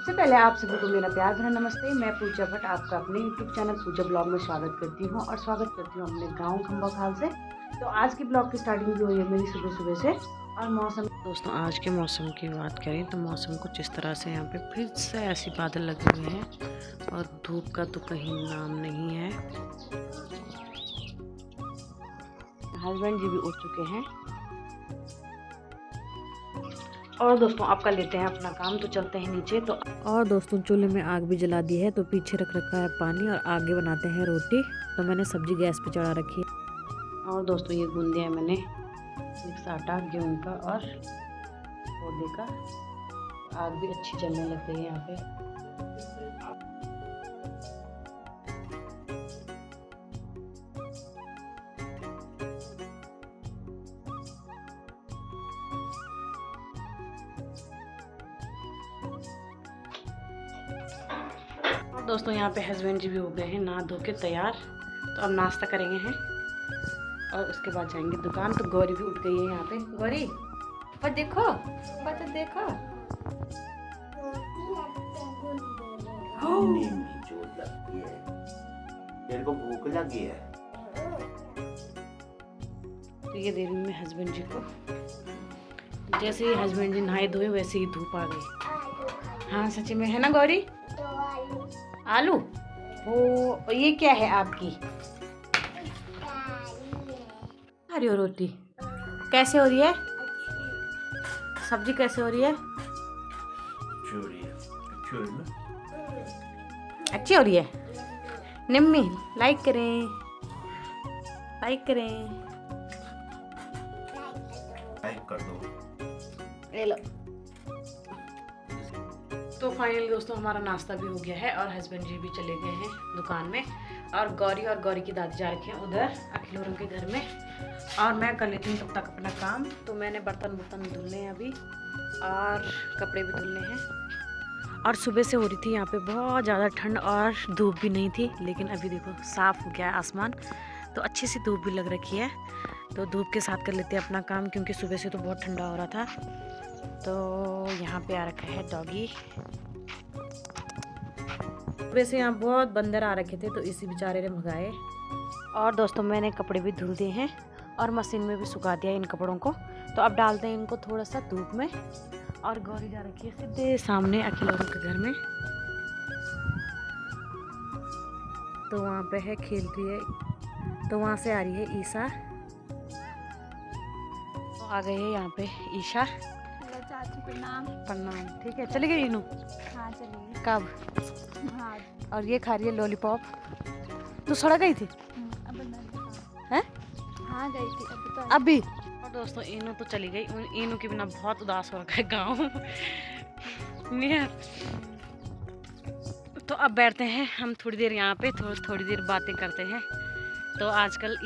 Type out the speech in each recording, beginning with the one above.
सबसे पहले आप सभी को मेरा प्यार भरा नमस्ते। मैं पूजा भट्ट आपका अपने YouTube चैनल पूजा ब्लॉग में स्वागत करती हूँ और स्वागत करती हूँ अपने गांव खंबा खाल से। तो आज की ब्लॉग की स्टार्टिंग भी हुई है मेरी सुबह सुबह से। और मौसम दोस्तों, आज के मौसम की बात करें तो मौसम कुछ इस तरह से यहाँ पे फिर से ऐसी बादल लगे हुए हैं और धूप का तो कहीं नाम नहीं है। हस्बैंड जी भी उठ चुके हैं और दोस्तों आप कर लेते हैं अपना काम, तो चलते हैं नीचे। तो और दोस्तों चूल्हे में आग भी जला दी है, तो पीछे रख रखा है पानी और आगे बनाते हैं रोटी। तो मैंने सब्जी गैस पे चढ़ा रखी है और दोस्तों ये गूंद दिया है मैंने मिक्स आटा गेहूं का और पौधे का। आग भी अच्छी जलने लग गई है यहाँ पे। दोस्तों यहाँ पे हस्बैंड जी भी हो गए हैं नहा धो के तैयार। तो अब नाश्ता करेंगे हैं और उसके बाद जाएंगे दुकान। तो गौरी भी उठ गई है यहाँ पे। गौरी पर देखो, बच्चा देखो, मेरे को भूख लगी है। तो ये दे रही मैं हस्बैंड जी को। जैसे ही हस्बैंड जी नहाए धोए वैसे ही धूप आ गई। हाँ सच्ची में है ना गौरी? आलू वो ये क्या है आपकी? हरी रोटी कैसे हो रही है? सब्जी कैसे हो रही है? अच्छी हो रही है। निम्मी लाइक करें, लाइक करें, लाइक कर दो। ले लो। तो फाइनली दोस्तों हमारा नाश्ता भी हो गया है और हस्बैंड जी भी चले गए हैं दुकान में और गौरी की दादी जा रखी है उधर अखिलोरम के घर में। और मैं कर लेती हूँ तब तक अपना काम। तो मैंने बर्तन धुलने हैं अभी और कपड़े भी धुलने हैं। और सुबह से हो रही थी यहाँ पे बहुत ज़्यादा ठंड और धूप भी नहीं थी, लेकिन अभी देखो साफ़ हो गया है आसमान, तो अच्छी सी धूप भी लग रखी है। तो धूप के साथ कर लेते हैं अपना काम, क्योंकि सुबह से तो बहुत ठंडा हो रहा था। तो यहाँ पे आ रखा है डॉगी। वैसे यहाँ बहुत बंदर आ रखे थे तो इसी बेचारे ने भगाए। और दोस्तों मैंने कपड़े भी धुल दिए हैं और मशीन में भी सुखा दिया इन कपड़ों को। तो अब डालते हैं इनको थोड़ा सा धूप में। और गौरी जा रखी है सीधे सामने अखिलोरम के घर में, तो वहाँ पे है खेल रही है। तो वहाँ से आ रही है ईशा। तो आ गए हैं यहाँ पे ईशा। चाची प्रणाम। प्रणाम। ठीक है चली गई इनू? हाँ चली। कब? हाँ। और ये खा रही है लॉलीपॉप। तू सड़ गई थी? अब हैं? हाँ गई थी अब तो। अभी। और दोस्तों इनू तो चली गई। इनू के बिना बहुत उदास हो रखा है गाँव। तो अब बैठते हैं हम थोड़ी देर यहाँ पे, थोड़ी देर बातें करते हैं। तो आजकल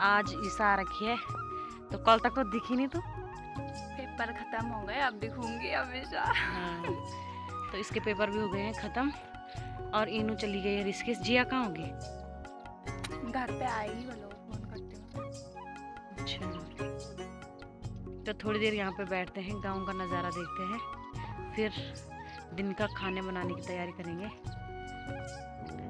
आज ईसा आ रखी है, तो कल तक तो दिखी नहीं। तो पेपर खत्म हो गए, अब दिखूंगी हमेशा। हाँ, तो इसके पेपर भी हो गए हैं ख़त्म। और इनू चली गई है ऋषिकेश। जिया कहाँ होगी? घर पे आएगी, वो लोग फोन करते हैं। अच्छा, तो थोड़ी देर यहाँ पे बैठते हैं, गांव का नज़ारा देखते हैं, फिर दिन का खाने बनाने की तैयारी करेंगे।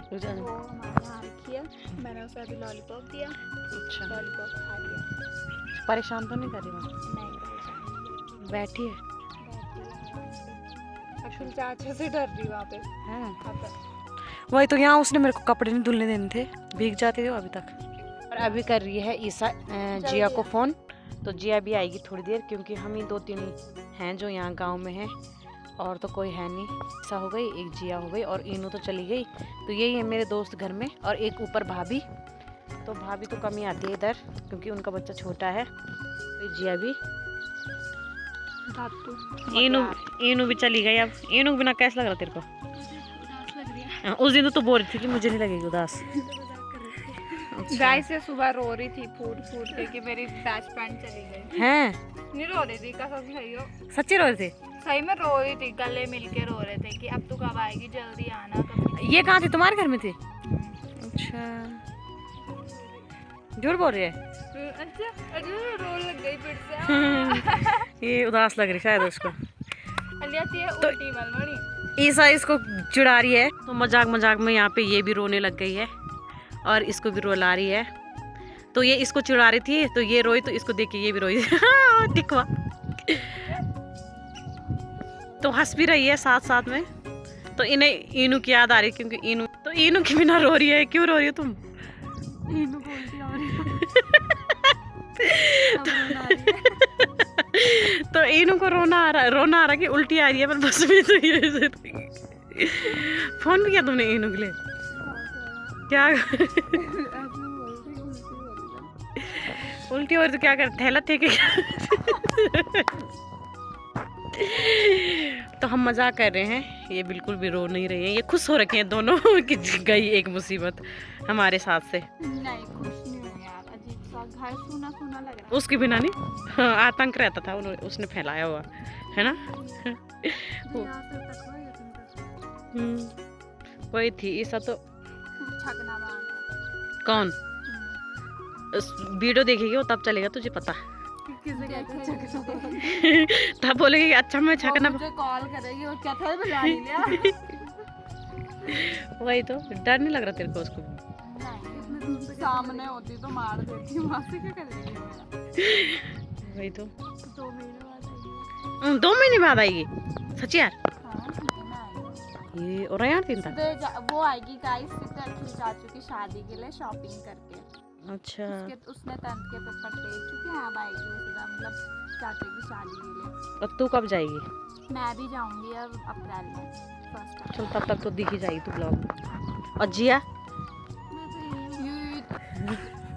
वो हमारे यहाँ रखी है, मैंने उसे अभी लॉलीपॉप दिया। अच्छा, लॉलीपॉप खा लिया। परेशान तो नहीं कर रही? नहीं परेशान, बैठी है। अखिल चाचा से डर रही वहाँ पे। हाँ वही तो, यहाँ उसने मेरे को कपड़े नहीं धुलने देने थे, भीग जाते थे अभी तक। और अभी कर रही है ईसा जिया को फ़ोन। तो जिया भी आएगी थोड़ी देर, क्योंकि हम ही 2-3 हैं जो यहाँ गांव में हैं और तो कोई है नहीं। ईसा हो गई, एक जिया हो गई और इनू तो चली गई। तो यही है मेरे दोस्त घर में। और एक ऊपर भाभी, तो भाभी तो कम ही आती है इधर क्योंकि उनका बच्चा छोटा है। तो जिया भी, इनू भी चली गई। अब इनू बिना कैसा लग रहा तेरे को? उस दिन तो बोल रही थी कि मुझे नहीं लगेगी उदास। गाय से सुबह रो रही थी फूट के कि मेरी बेस्ट फ्रेंड चली गई। हैं? नहीं रो रही थी, कसम से सही हो। सच्ची रो रहे थे? सही में रो रही थी, गले मिलके रो रहे थे कि अब तू कब आएगी, जल्दी आना कभी। ये कहाँ थी? तुम्हारे घर में थी? अच्छा, झूठ बोल रही है। अच्छा रो लग गई फिर से। ये उदास लग रही शायद उसको। अलिया थी उल्टी वाली। ईसा इसको चिढ़ा रही है, तो मजाक मजाक में यहाँ पे ये भी रोने लग गई है और इसको भी रुला रही है। तो ये इसको चिढ़ा रही थी, तो ये रोई, तो इसको देख के ये भी रोई। दिखवा। तो हंस भी रही है साथ साथ में। तो इन्हें इनू की याद आ रही, क्योंकि इनू के बिना रो रही है। क्यों रो रही हो तुम? इनू बोलती आ रही तो इनू को रोना आ रहा कि उल्टी आ रही है, पर बस में तो ये फोन भी किया तुमने इनू के लिए? क्या उल्टी हो रही तो क्या कर, थैला थे क्या? तो हम मजाक कर रहे हैं, ये बिल्कुल भी रो नहीं रही है। ये खुश हो रखे हैं दोनों कि गई एक मुसीबत हमारे साथ से। नहीं खुश नहीं है यार, अजीब सा घर सूना सूना लग रहा है। उसके बिना नहीं, हाँ, आतंक रहता था उसने फैलाया हुआ है ना। वही थी ईसा। तो छकना बांध कौन वीडियो देखेगी वो तब चलेगा, तुझे पता। तब बोलेगी कि अच्छा मैं छकना। मुझे कॉल करेगी और क्या था बुला लिया। वही तो, डर नहीं लग रहा तेरे को उसको? नहीं, सामने होती तो मार देती, वहां से क्या करेगी मेरा? वही तो। 2 महीने बाद आएगी। 2 महीने बाद आएगी? सच यार? हाँ, ये और यार 3 था। वो आएगी गाइस चाचू की शादी के लिए शॉपिंग करके। अच्छा। उसने 10th के पेपर दे चुके हैं, अब आएगी उसका मतलब चाचू की शादी के लिए। और तू कब जाएगी? मैं भी जाऊंगी अब अप्रैल में फर्स्ट। चल तब तक तो दिख ही जाएगी तू ब्लॉग में। और जिया?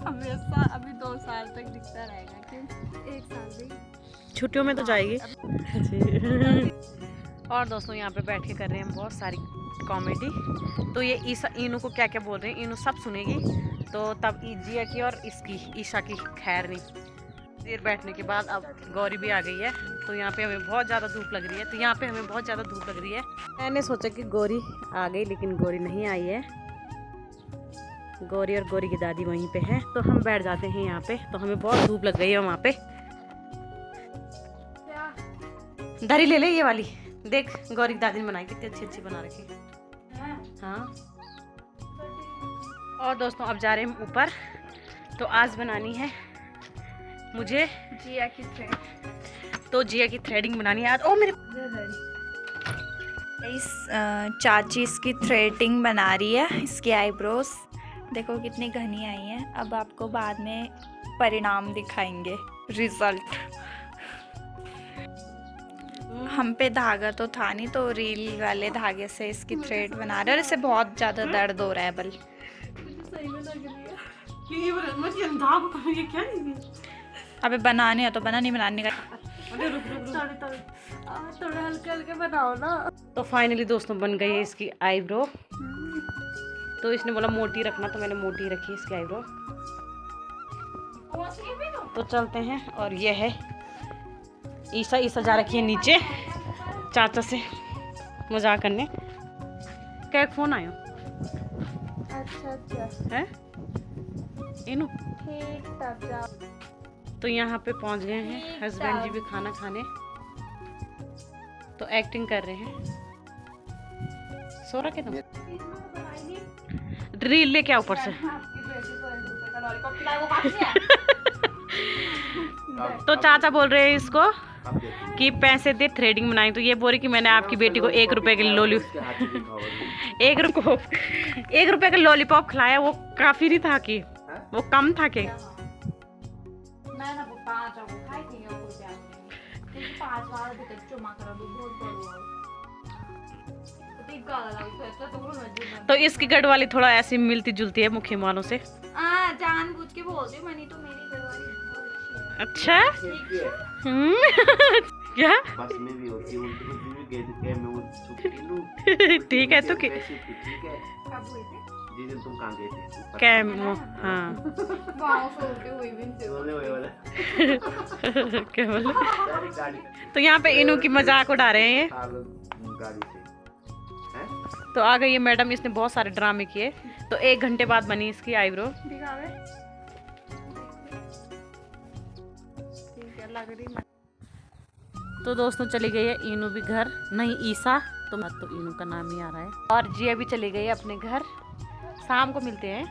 अभी 2 साल तक दिखता रहेगा कि 1 साल भी। छुट्टियों में तो जाएगी। और दोस्तों यहाँ पे बैठ के कर रहे हैं बहुत सारी कॉमेडी। तो ये इनू को क्या क्या बोल रहे हैं इनू सब सुनेगी। तो तब जिया की और इसकी ईशा की खैर नहीं। देर बैठने के बाद अब गौरी भी आ गई है। तो यहाँ पे हमें बहुत ज़्यादा धूप लग रही है। तो यहाँ पे हमें बहुत ज़्यादा धूप लग रही है। मैंने सोचा कि गौरी आ गई, लेकिन गौरी नहीं आई है। गौरी और गौरी की दादी वहीं पे है। तो हम बैठ जाते हैं यहाँ पे। तो हमें बहुत धूप लग गई है वहाँ पे। दरी ले ले ये वाली, देख गौरी की दादी ने बनाई, कितनी अच्छी अच्छी बना रखी है। हाँ। और दोस्तों अब जा रहे हैं हम ऊपर। तो आज बनानी है मुझे जिया की थ्रेड। तो जिया की थ्रेडिंग बनानी है आज। ओ मेरे चाची इसकी थ्रेडिंग बना रही है, इसकी आईब्रोज देखो कितनी घनी आई है। अब आपको बाद में परिणाम दिखाएंगे, रिजल्ट। हम पे धागा तो था नहीं, तो रील वाले धागे से इसकी थ्रेड बना रहे हैं। और इसे बहुत ज़्यादा दर्द हो रहा है बल। अबे बनाने है तो बना, नहीं बनाने का थोड़ा हल्के हल्के बनाओ ना। तो फाइनली दोस्तों बन गई है इसकी आईब्रो। तो इसने बोला मोटी रखना, तो मैंने मोटी रखी इसकी आईब्रो। तो चलते हैं। और ये है ईसा जा रखी है नीचे चाचा से मजाक करने। क्या एक फोन आया? अच्छा है इनू। ठीक, तब जाओ। तो यहाँ पे पहुँच गए हैं हस्बैंड जी भी खाना खाने। तो एक्टिंग कर रहे हैं। सो रखे तुम? रील ले क्या ऊपर से? तो चाचा बोल रहे हैं इसको कि पैसे दे थ्रेडिंग बनाई। तो ये बोल रही कि मैंने आपकी बेटी को 1 रुपए के एक रुपए का लॉलीपॉप खिलाया। वो काफी नहीं था कि वो कम था के? तो इसकी गढ़ वाली थोड़ा ऐसी मिलती जुलती है मुख्य मानों से। जानबूझ के बोलती हूँ, मनी तो मेरी गढ़ वाली बहुत अच्छी है। अच्छा। क्या बस में भी होती है, उल्टी में भी गए थे मैं वो छुट्टी लूं। ठीक है। तो ठीक है कब हुई थी? जिस दिन तुम कहाँ गए थे कैम। हाँ। गाँव से उल्टी हुई भी नहीं। बोले हुए वाला क्या बोले? गाड़ी तो यहाँ पे इनू की मजाक उड़ा रहे हैं। गाड़ी से हैं? तो आ गई है मैडम, इसने बहुत सारे ड्रामे किए। तो 1 घंटे बाद बनी इसकी आईब्रो। दिखावे। ठीक है, लग रही। तो दोस्तों चली गई है इनू भी घर। नहीं ईसा तो इनू का नाम ही आ रहा है। और जी अभी चले गए अपने घर, शाम को मिलते हैं।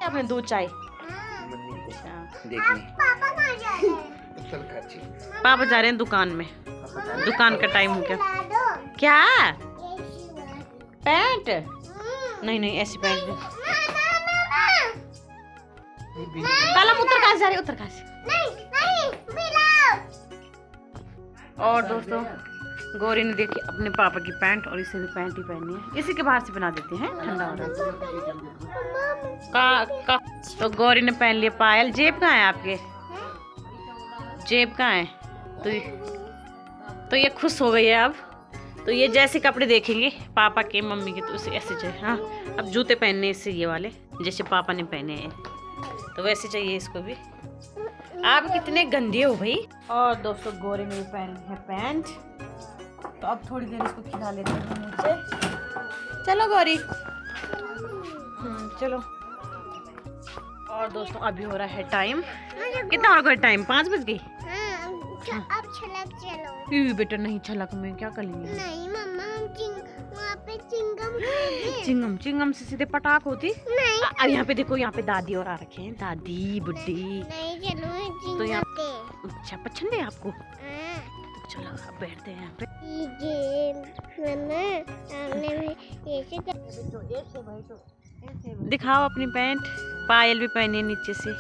अपने दूध चाय देखने पापा जा रहे हैं दुकान में, दुकान का टाइम हो गया। क्या पैंट? नहीं नहीं ऐसी पैंट नहीं। कलम उतर कहाँ से जा रहे, उतर कहाँ से? और दोस्तों गौरी ने देखी अपने पापा की पैंट और इसे भी पैंट ही पहनी है। इसी के बाहर से बना देते हैं, ठंडा हो रहा है। तो गौरी ने पहन लिया पायल। जेब कहाँ है आपके? जेब कहाँ है? तो ये खुश हो गई है अब। तो ये जैसे कपड़े देखेंगे पापा के मम्मी के तो उसे ऐसे चाहिए। हाँ अब जूते पहनने इससे ये वाले जैसे पापा ने पहने हैं तो वैसे चाहिए इसको भी। आप कितने गंदे हो भाई। और दोस्तों गौरी ने पहनी है पैंट, तो अब थोड़ी देर इसको खिला लेते हैं नीचे। चलो गौरी, चलो। और दोस्तों अभी हो रहा है टाइम, कितना हो गया टाइम? 5 बज गई। अब छलक चलो। बेटा नहीं छलक में क्या कर लेंगे? नहीं मम्मा हम वहाँ पे चिंगम खाएंगे। चिंगम से सीधे पटाख होती। नहीं अब यहाँ पे देखो, यहाँ पे दादी और आ रखे हैं, दादी बुड्ढी। नहीं चलो तो यहाँ पे। अच्छा पसंद है आपको? तो चलो अब बैठते हैं यहाँ पे। दिखाओ अपनी पैंट। पायल भी पहनी है नीचे से।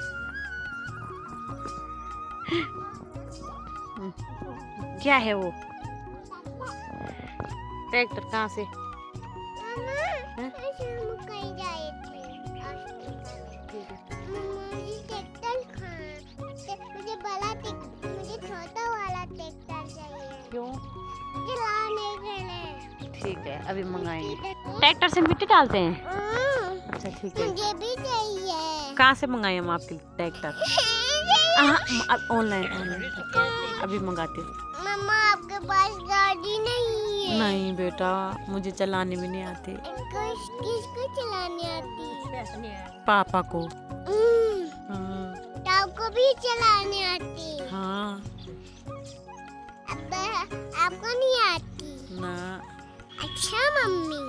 क्या है वो? ट्रैक्टर कहाँ से? मुझे छोटा वाला ट्रैक्टर चाहिए। क्यों? चलाने के लिए। ठीक है अभी मंगाएंगे। ट्रैक्टर से मिट्टी डालते हैं? अच्छा ठीक है। मुझे भी चाहिए। कहाँ से मंगाए हम आपके ट्रैक्टर? अब ऑनलाइन अभी मंगाते हैं। मम्मा आपके पास गाड़ी नहीं है? नहीं बेटा मुझे चलाने भी नहीं आते। किसको चलाने आती? पापा को। ताऊ को भी चलाने आती? हाँ। अब आपको नहीं आती? ना। अच्छा मम्मी।